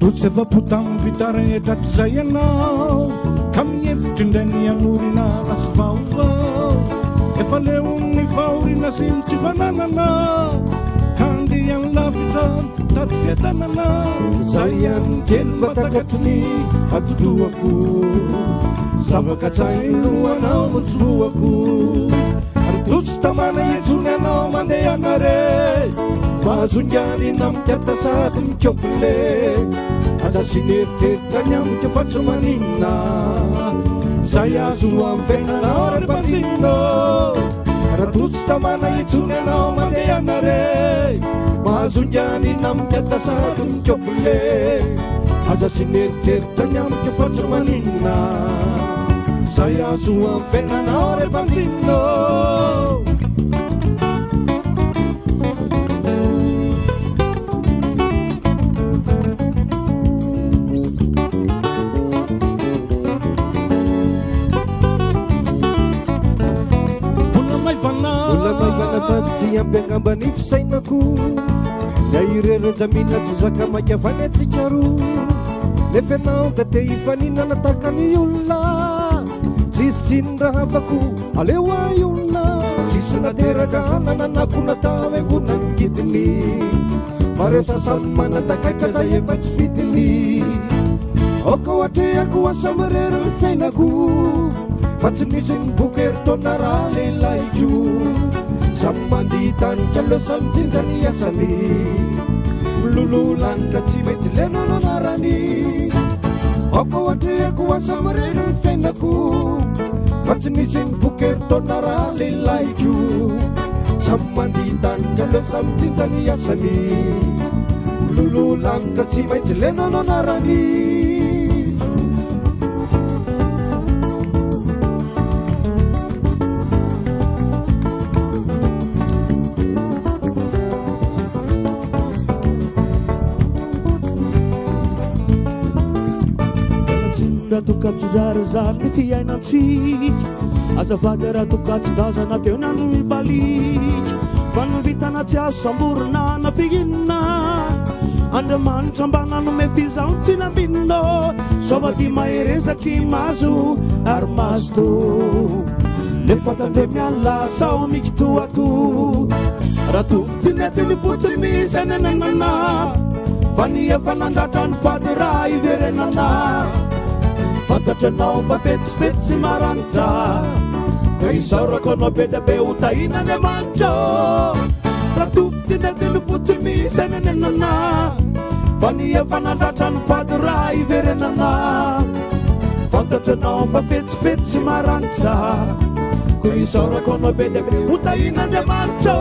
Tosy efa-potamy vitarehetraky zay ianao ka mievitry indray ny anorina lasy vaovao efa leo ny fahorina sy ny tsy fananana ka andeha ny lavitra tady fiatanana zay ihany kely mba takatry ny atodohako zavaka-tsaino anao mo tsy voako ary tosy tamana itsony anao mandeha anare mahazonganina mikiata sady mikopile aza sy neritreritra ny amiko fa tsy maninona zay azo amin'ny fiainanao ary bandinino raha tosy tamana itsony anao mandeha anare mahazonganina mikiata sady mikopile aza sy neritreritra ny amiko fa tsy maninona zay azo amin'ny fiainanao ary bandinino tsy ampiangambany fisainako da irerejamina tsy zaka maikavany atsika ro nefa anao da te hifaninana takany olona tsisy tsiny raha afako aleo ay olona tsisy nateraka anananako natao engona ngidiny mare sasany manatakaitra zay efa tsy fitiny oko atreako asamarera ny fiainako fa tsy misy ny bokeritaona raha lehilaiko samy manditanika lo samy tsinjany asany milololanitra tsy maintsy lenananarany oko atreako asamarera ny fiainako fa tsy misy ny bokeritaona raha lehilaiko samy manditanika lo samy tsinjany asany milololanitra tsy maintsy lenananarany toka tsy zarazary ny fiainatsika azavady raha toka tsy dazana teo ny andro mibaliky fa ny vitana tsy azo samborina na fihinina andriamanitra mba nanome fizaho tsy nambinino sovady maherezaky mazo ary mazo le fatandre miala sao mikitoato raha tovy tinetiny fotsy misy anenanana fa ny efa nandratra ny fady raha iverenana fantatranao fa betsibetsy maranitra ka isaorako anao be da be hotahina andriamanitra raha tovy tinetiny fotsy misy anenenana fa ny efa nandratra ny fady raha iverenana fantatranao fa betsibetsy maranitra ka isaorako anao be da be hotahina andriamanitra